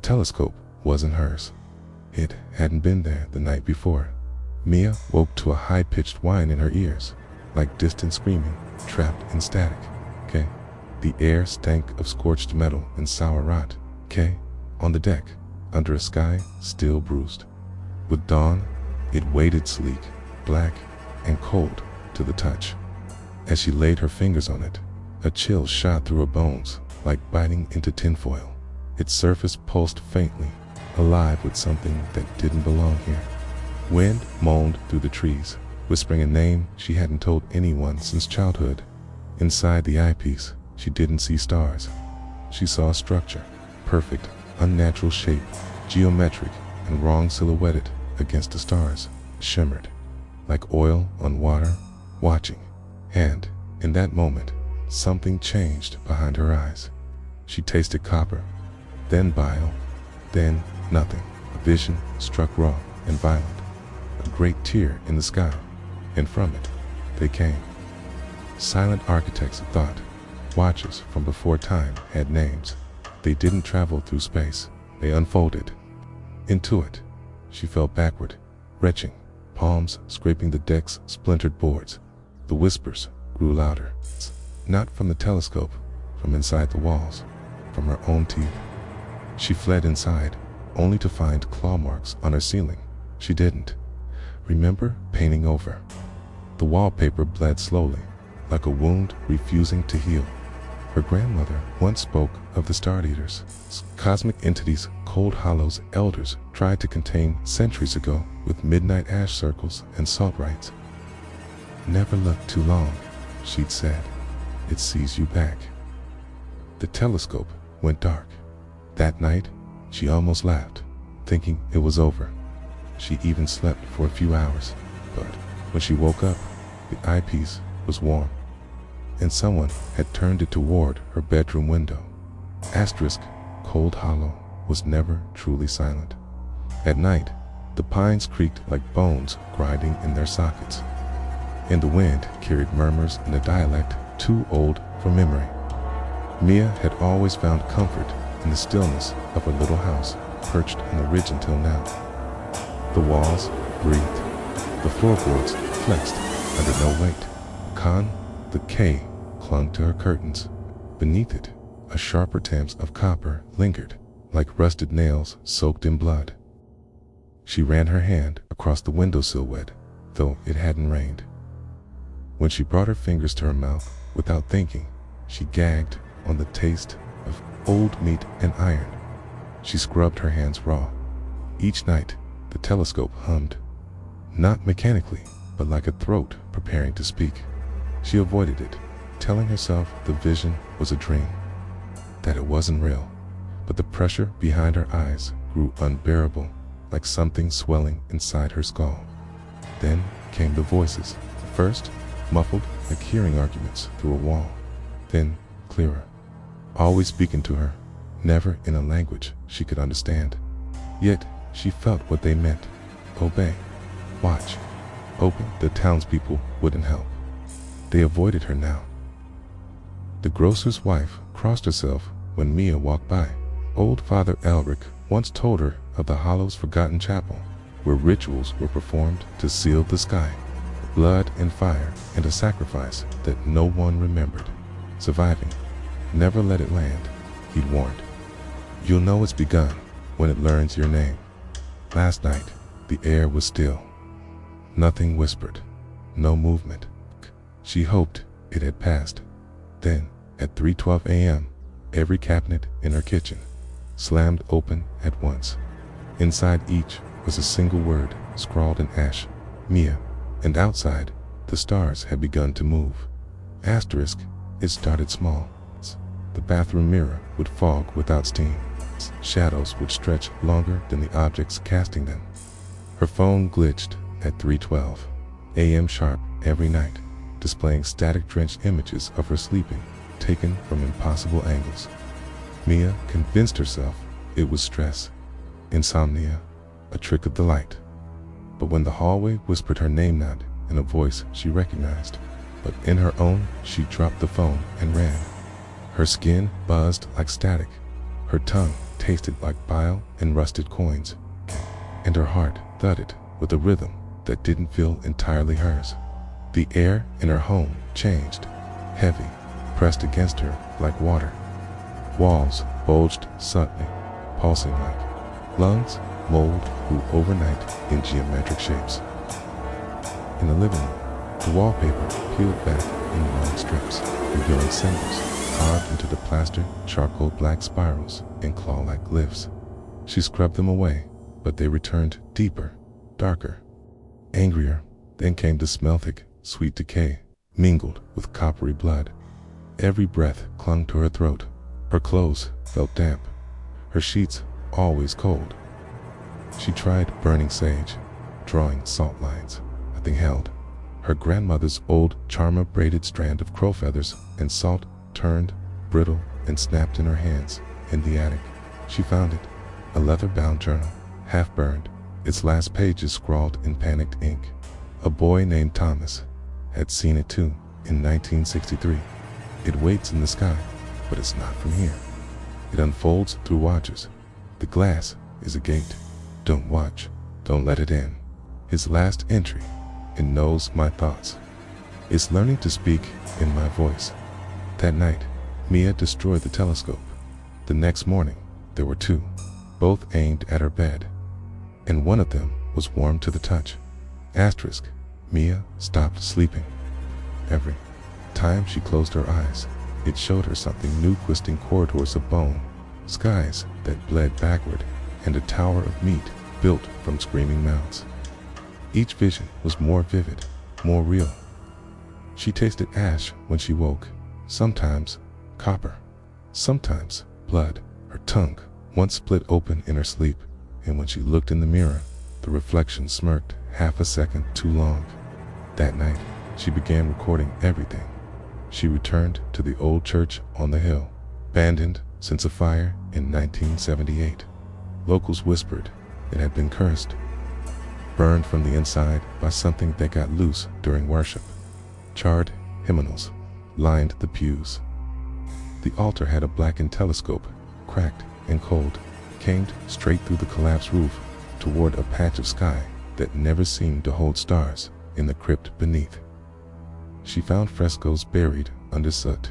telescope wasn't hers. It hadn't been there the night before. Mia woke to a high-pitched whine in her ears, like distant screaming, trapped in static. The air stank of scorched metal and sour rot. On the deck, under a sky still bruised. With dawn, it waited sleek, black, and cold to the touch. As she laid her fingers on it, a chill shot through her bones, like biting into tinfoil. Its surface pulsed faintly, alive with something that didn't belong here. Wind moaned through the trees, whispering a name she hadn't told anyone since childhood. Inside the eyepiece, she didn't see stars. She saw a structure, perfect, unnatural shape, geometric, and wrong silhouetted against the stars. It shimmered, like oil on water, watching. And, in that moment, something changed behind her eyes. She tasted copper, then bile, then nothing. A vision struck raw and violent. A great tear in the sky, and from it, they came. Silent architects of thought, watchers from before time had names. They didn't travel through space, they unfolded. Into it, she fell backward, retching, palms scraping the deck's splintered boards. The whispers grew louder, not from the telescope, from inside the walls, from her own teeth. She fled inside, only to find claw marks on her ceiling. She didn't remember painting over. The wallpaper bled slowly, like a wound refusing to heal. Her grandmother once spoke of the Star Eaters, cosmic entities cold hollows elders tried to contain centuries ago with midnight ash circles and salt rites. "Never look too long," she'd said. "It sees you back." The telescope went dark. That night, she almost laughed, thinking it was over. She even slept for a few hours, but when she woke up, the eyepiece was warm, and someone had turned it toward her bedroom window. Asterisk, Cold Hollow was never truly silent. At night, the pines creaked like bones grinding in their sockets, and the wind carried murmurs in a dialect too old for memory. Mia had always found comfort in the stillness of her little house, perched on the ridge until now. The walls breathed. The floorboards flexed under no weight. The K clung to her curtains. Beneath it, a sharper tamps of copper lingered, like rusted nails soaked in blood. She ran her hand across the window silhouette, though it hadn't rained. When she brought her fingers to her mouth, without thinking, she gagged on the taste of old meat and iron. She scrubbed her hands raw. Each night, the telescope hummed, not mechanically, but like a throat preparing to speak. She avoided it, telling herself the vision was a dream, that it wasn't real. But the pressure behind her eyes grew unbearable, like something swelling inside her skull. Then came the voices, first muffled like hearing arguments through a wall, then clearer, always speaking to her, never in a language she could understand. Yet she felt what they meant. Obey, watch, open. The townspeople wouldn't help. They avoided her now. The grocer's wife crossed herself when Mia walked by. Old Father Elric once told her of the Hollow's forgotten chapel, where rituals were performed to seal the sky. Blood and fire, and a sacrifice that no one remembered. Surviving, never let it land, he'd warned. You'll know it's begun when it learns your name. Last night, the air was still. Nothing whispered, no movement. She hoped it had passed. Then, at 3:12 a.m., every cabinet in her kitchen slammed open at once. Inside each was a single word scrawled in ash, Mia, and outside, the stars had begun to move. Asterisk, it started small. The bathroom mirror would fog without steam. Shadows would stretch longer than the objects casting them. Her phone glitched at 3:12 a.m. sharp every night, displaying static-drenched images of her sleeping, taken from impossible angles. Mia convinced herself it was stress, insomnia, a trick of the light. But when the hallway whispered her name not in a voice she recognized, but in her own, she dropped the phone and ran. Her skin buzzed like static, her tongue tasted like bile and rusted coins, and her heart thudded with a rhythm that didn't feel entirely hers. The air in her home changed, heavy, pressed against her like water. Walls bulged suddenly, pulsing like lungs. Mold grew overnight in geometric shapes. In the living room, the wallpaper peeled back in long strips, revealing symbols carved into the plaster, charcoal black spirals and claw-like glyphs. She scrubbed them away, but they returned deeper, darker, angrier. Then came the smell, thick, sweet decay, mingled with coppery blood. Every breath clung to her throat. Her clothes felt damp, her sheets always cold. She tried burning sage, drawing salt lines. Nothing held. Her grandmother's old charmer braided strand of crow feathers and salt turned brittle and snapped in her hands. In the attic, she found it, a leather-bound journal, half burned, its last pages scrawled in panicked ink. A boy named Thomas had seen it too in 1963. It waits in the sky, but it's not from here. It unfolds through watches. The glass is a gate. Don't watch, don't let it in. His last entry, it knows my thoughts. It's learning to speak in my voice. That night, Mia destroyed the telescope. The next morning, there were two, both aimed at her bed, and one of them was warm to the touch. Asterisk, Mia stopped sleeping. Every time she closed her eyes, it showed her something new, twisting corridors of bone, skies that bled backward, and a tower of meat built from screaming mouths. Each vision was more vivid, more real. She tasted ash when she woke, sometimes copper, sometimes blood. Her tongue once split open in her sleep, and when she looked in the mirror, the reflection smirked half a second too long. That night, she began recording everything. She returned to the old church on the hill, abandoned since a fire in 1978. Locals whispered it had been cursed, burned from the inside by something that got loose during worship. Charred hymnals lined the pews. The altar had a blackened telescope, cracked and cold, came straight through the collapsed roof toward a patch of sky that never seemed to hold stars in the crypt beneath. She found frescoes buried under soot.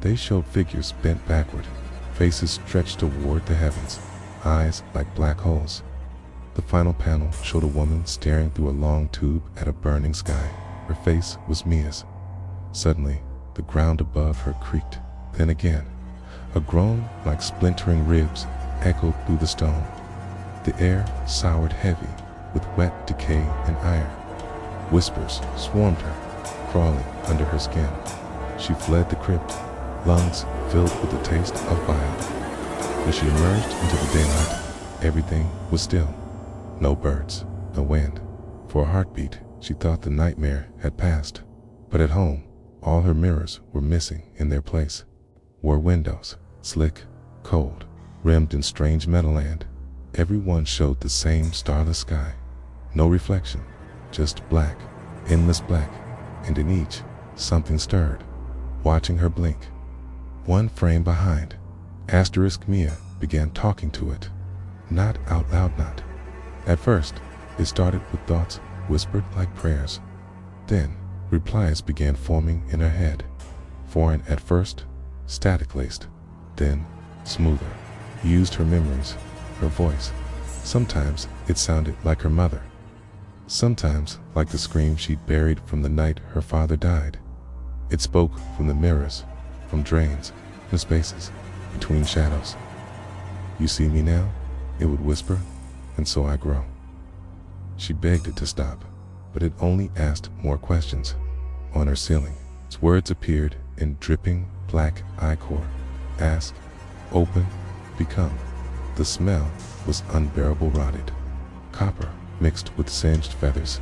They showed figures bent backward, faces stretched toward the heavens, eyes like black holes. The final panel showed a woman staring through a long tube at a burning sky. Her face was Mia's. Suddenly, the ground above her creaked. Then again, a groan like splintering ribs echoed through the stone. The air soured heavy with wet decay and iron. Whispers swarmed her, crawling under her skin. She fled the crypt, lungs filled with the taste of bile. When she emerged into the daylight, everything was still. No birds, no wind. For a heartbeat, she thought the nightmare had passed. But at home, all her mirrors were missing in their place. Were windows, slick, cold, rimmed in strange metal, and every one showed the same starless sky. No reflection, just black, endless black, and in each, something stirred, watching her blink. One frame behind, asterisk, Mia began talking to it. Not out loud, not. At first, it started with thoughts whispered like prayers. Then, replies began forming in her head. Foreign at first, static-laced, then smoother. Used her memories, her voice. Sometimes it sounded like her mother. Sometimes like the scream she'd buried from the night her father died. It spoke from the mirrors, from drains, the spaces, between shadows. You see me now? It would whisper, and so I grow. She begged it to stop, but it only asked more questions. On her ceiling, its words appeared in dripping black ichor. Ask, open, become. The smell was unbearable, rotted copper mixed with singed feathers.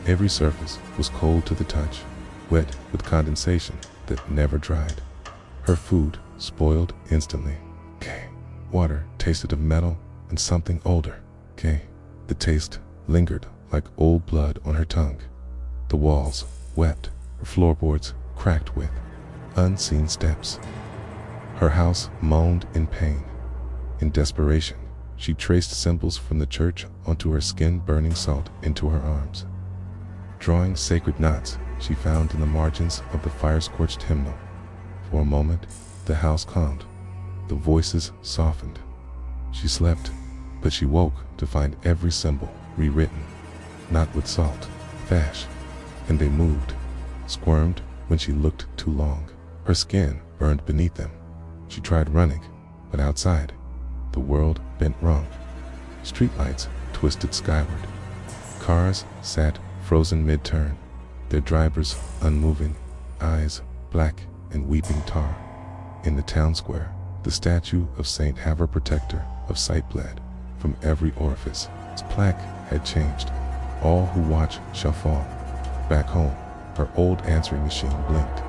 Every surface was cold to the touch, wet with condensation that never dried. Her food spoiled instantly. Water tasted of metal and something older. The taste lingered like old blood on her tongue. The walls wept, her floorboards cracked with unseen steps. Her house moaned in pain. In desperation, she traced symbols from the church onto her skin, burning salt into her arms. Drawing sacred knots she found in the margins of the fire-scorched hymnal. For a moment, the house calmed. The voices softened. She slept, but she woke to find every symbol rewritten, not with salt, ash, and they moved, squirmed when she looked too long. Her skin burned beneath them. She tried running, but outside, the world bent wrong. Streetlights twisted skyward. Cars sat frozen mid-turn, their drivers unmoving, eyes black and weeping tar. In the town square, the statue of Saint Haver, protector of sight, bled from every orifice. Its plaque had changed. All who watch shall fall. Back home, her old answering machine blinked.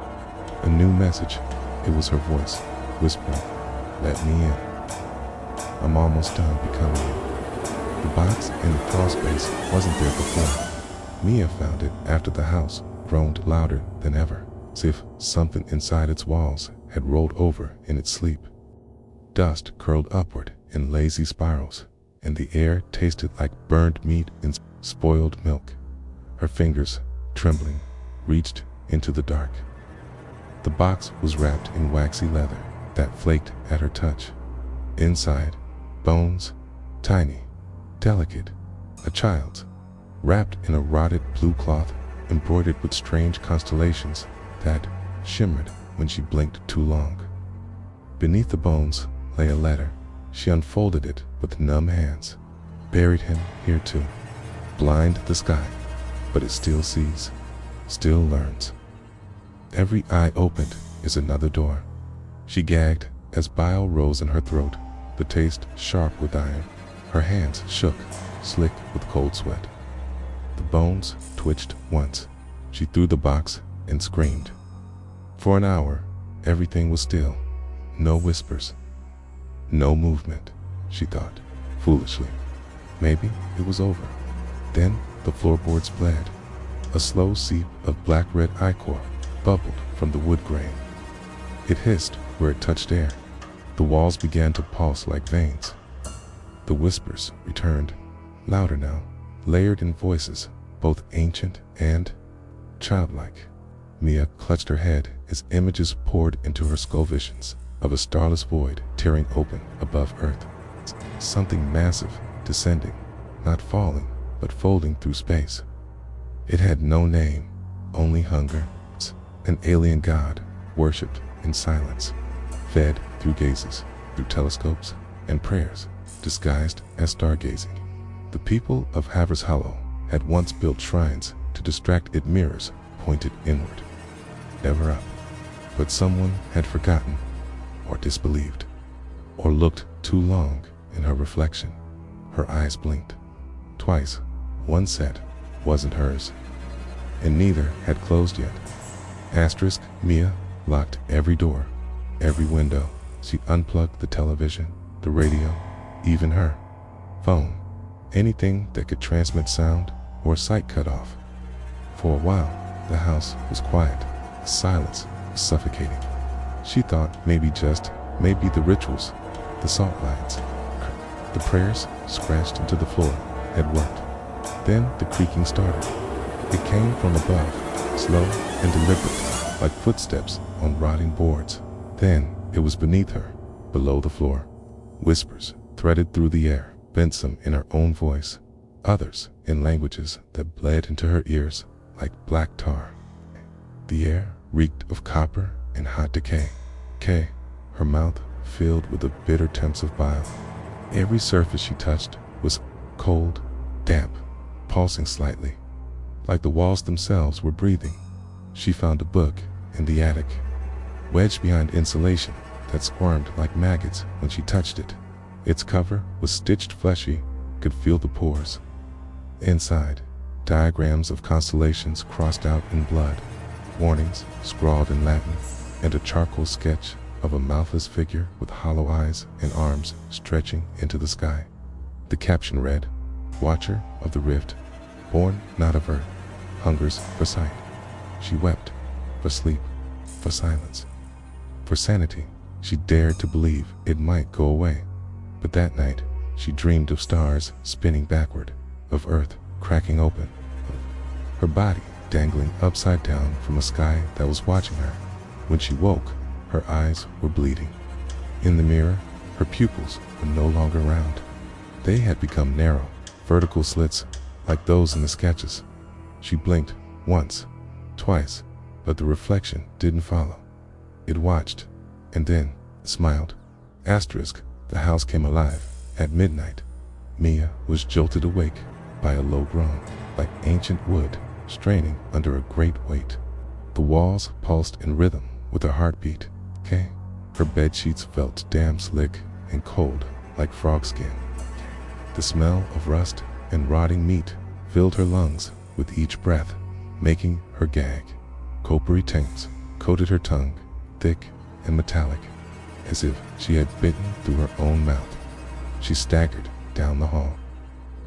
A new message. It was her voice, whispering, "Let me in. I'm almost done becoming you." The box in the crawl space wasn't there before. Mia found it after the house groaned louder than ever, as if something inside its walls had rolled over in its sleep. Dust curled upward in lazy spirals, and the air tasted like burned meat and spoiled milk. Her fingers, trembling, reached into the dark. The box was wrapped in waxy leather that flaked at her touch. Inside, bones, tiny, delicate, a child's, wrapped in a rotted blue cloth embroidered with strange constellations that shimmered when she blinked too long. Beneath the bones lay a letter. She unfolded it with numb hands. Buried him here too. Blind the sky, but it still sees, still learns. Every eye opened is another door. She gagged as bile rose in her throat, the taste sharp with iron. Her hands shook, slick with cold sweat. The bones twitched once. She threw the box and screamed. For an hour, everything was still. No whispers. No movement, she thought, foolishly. Maybe it was over. Then the floorboards bled. A slow seep of black-red ichor bubbled from the wood grain. It hissed where it touched air. The walls began to pulse like veins. The whispers returned, louder now, layered in voices, both ancient and childlike. Mia clutched her head as images poured into her skull, visions of a starless void tearing open above earth. Something massive descending, not falling, but folding through space. It had no name, only hunger. An alien god, worshipped in silence, fed through gazes, through telescopes and prayers, disguised as stargazing. The people of Havers Hollow had once built shrines to distract it, mirrors pointed inward, never up. But someone had forgotten, or disbelieved, or looked too long in her reflection. Her eyes blinked. Twice, one set wasn't hers, and neither had closed yet. Asterisk, Mia locked every door, every window. She unplugged the television, the radio, even her phone. Anything that could transmit sound or sight cut off. For a while, the house was quiet. The silence was suffocating. She thought maybe the rituals, the salt lines, the prayers scratched into the floor had worked. Then the creaking started. It came from above, slow and deliberate, like footsteps on rotting boards. Then it was beneath her, below the floor. Whispers threaded through the air, bent some in her own voice, others in languages that bled into her ears like black tar. The air reeked of copper and hot decay. Her mouth filled with the bitter temps of bile. Every surface she touched was cold, damp, pulsing slightly, like the walls themselves were breathing. She found a book in the attic, wedged behind insulation that squirmed like maggots when she touched it. Its cover was stitched fleshy, could feel the pores. Inside, diagrams of constellations crossed out in blood, warnings scrawled in Latin, and a charcoal sketch of a mouthless figure with hollow eyes and arms stretching into the sky. The caption read, "Watcher of the Rift, born not of earth, hungers for sight." She wept, for sleep, for silence, for sanity. She dared to believe it might go away, But that night, she dreamed of stars spinning backward, of Earth cracking open, of her body dangling upside down from a sky that was watching her. When she woke, her eyes were bleeding. In the mirror, her pupils were no longer round. They had become narrow, vertical slits like those in the sketches. She blinked once, twice, but the reflection didn't follow. It watched, and then smiled. Asterisk, the house came alive. At midnight, Mia was jolted awake by a low groan, like ancient wood straining under a great weight. The walls pulsed in rhythm with her heartbeat. Her bed sheets felt damp, slick, and cold like frog skin. The smell of rust and rotting meat filled her lungs with each breath, making her gag. Coppery tints coated her tongue, thick and metallic, as if she had bitten through her own mouth. She staggered down the hall,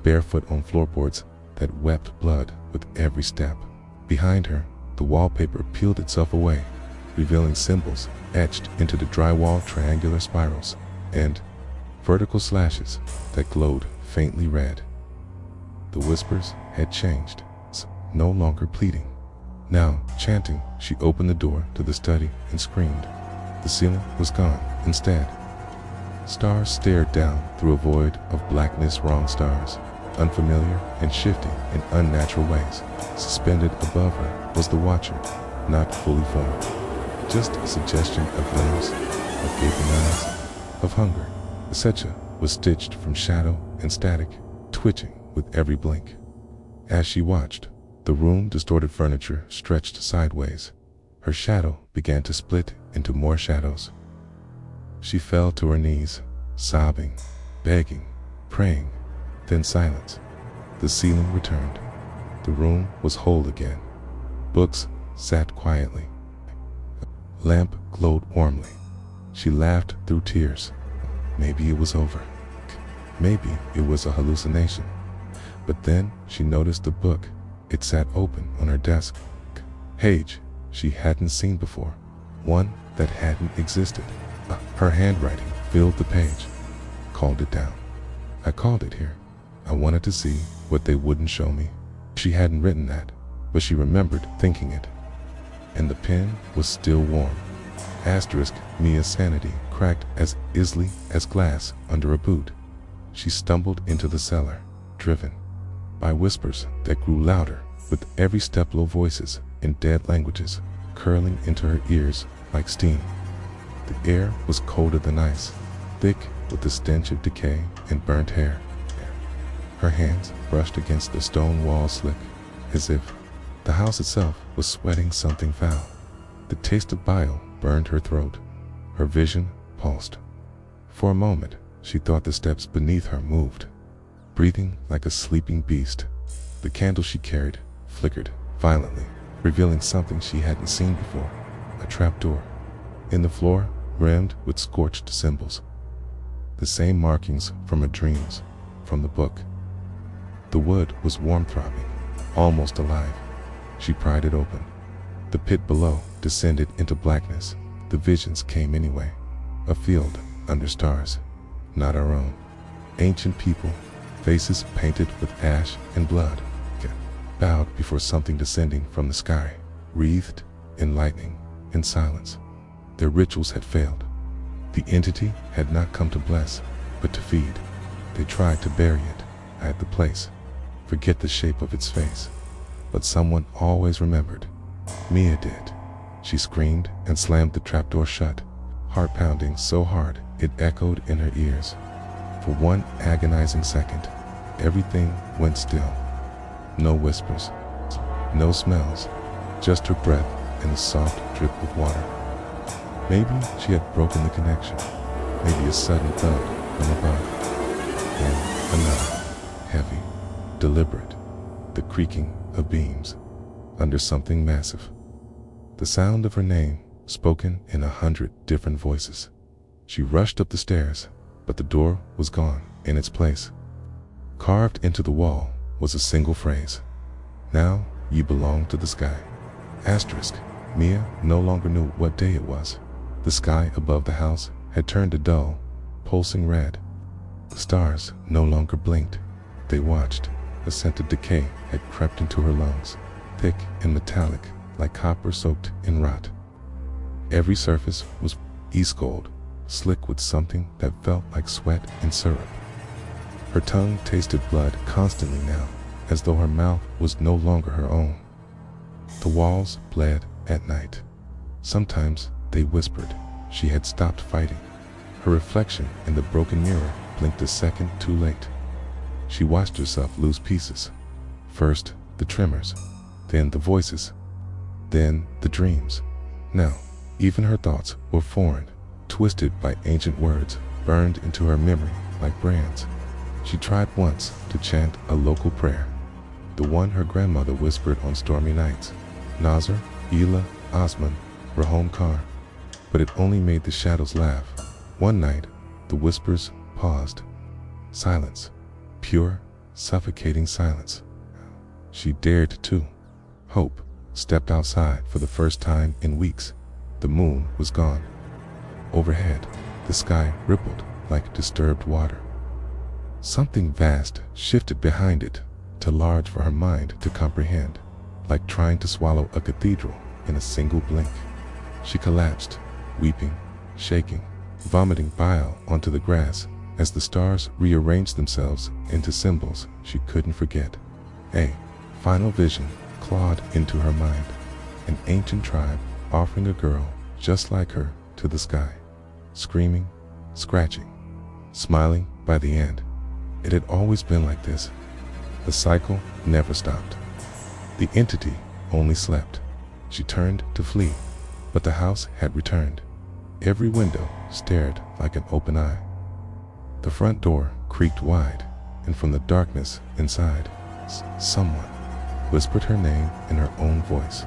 barefoot on floorboards that wept blood with every step. Behind her, the wallpaper peeled itself away, revealing symbols etched into the drywall, triangular spirals, and vertical slashes that glowed faintly red. The whispers had changed, no longer pleading, now chanting. She opened the door to the study and screamed. The ceiling was gone. Instead, stars stared down through a void of blackness. Wrong stars, unfamiliar and shifting in unnatural ways. Suspended above her was the Watcher, not fully formed, just a suggestion of limbs, of gaping eyes, of hunger. The Secha was stitched from shadow and static, twitching with every blink. As she watched, the room distorted furniture stretched sideways. Her shadow began to split into more shadows. She fell to her knees, sobbing, begging, praying, then silence. The ceiling returned. The room was whole again. Books sat quietly. A lamp glowed warmly. She laughed through tears. Maybe it was over. Maybe it was a hallucination. But then she noticed the book. It sat open on her desk. Page she hadn't seen before. One that hadn't existed. Her handwriting filled the page. Called it down. I called it here. I wanted to see what they wouldn't show me. She hadn't written that, but she remembered thinking it. And the pen was still warm. Asterisk, Mia's sanity cracked as easily as glass under a boot. She stumbled into the cellar, driven by whispers that grew louder with every step, low voices in dead languages curling into her ears like steam. The air was colder than ice, thick with the stench of decay and burnt hair. Her hands brushed against the stone wall, slick, as if the house itself was sweating something foul. The taste of bile burned her throat. Her vision pulsed. For a moment, she thought the steps beneath her moved, breathing like a sleeping beast. The candle she carried flickered violently, revealing something she hadn't seen before, a trapdoor in the floor rimmed with scorched symbols. The same markings from her dreams, from the book. The wood was warm, throbbing, almost alive. She pried it open. The pit below descended into blackness. The visions came anyway. A field under stars, not our own. Ancient people, faces painted with ash and blood, bowed before something descending from the sky, wreathed in lightning and silence. Their rituals had failed. The entity had not come to bless, but to feed. They tried to bury it, hide the place, forget the shape of its face. But someone always remembered. Mia did. She screamed and slammed the trapdoor shut, heart pounding so hard it echoed in her ears. For one agonizing second, everything went still. No whispers, no smells, just her breath and the soft drip of water. Maybe she had broken the connection. Maybe a sudden thud from above. And another, heavy, deliberate, the creaking of beams under something massive. The sound of her name spoken in 100 different voices. She rushed up the stairs, but the door was gone in its place. Carved into the wall was a single phrase. Now you belong to the sky. Asterisk, Mia no longer knew what day it was. The sky above the house had turned a dull, pulsing red. The stars no longer blinked. They watched. A scent of decay had crept into her lungs, thick and metallic, like copper soaked in rot. Every surface was ice-cold, slick with something that felt like sweat and syrup. Her tongue tasted blood constantly now, as though her mouth was no longer her own. The walls bled at night. Sometimes they whispered she had stopped fighting. Her reflection in the broken mirror blinked a second too late. She watched herself lose pieces. First the tremors, then the voices, then the dreams. Now, even her thoughts were foreign, twisted by ancient words burned into her memory like brands. She tried once to chant a local prayer, the one her grandmother whispered on stormy nights. Nazar, Ela, Osman, Rahom Kar. But it only made the shadows laugh. One night, the whispers paused. Silence. Pure, suffocating silence. She dared to. Hope stepped outside for the first time in weeks. The moon was gone. Overhead, the sky rippled like disturbed water. Something vast shifted behind it, too large for her mind to comprehend, like trying to swallow a cathedral in a single blink. She collapsed, weeping, shaking, vomiting bile onto the grass as the stars rearranged themselves into symbols she couldn't forget. A final vision clawed into her mind, an ancient tribe offering a girl just like her to the sky, screaming, scratching, smiling by the end. It had always been like this. The cycle never stopped. The entity only slept. She turned to flee, but the house had returned. Every window stared like an open eye. The front door creaked wide, and from the darkness inside, someone whispered her name in her own voice.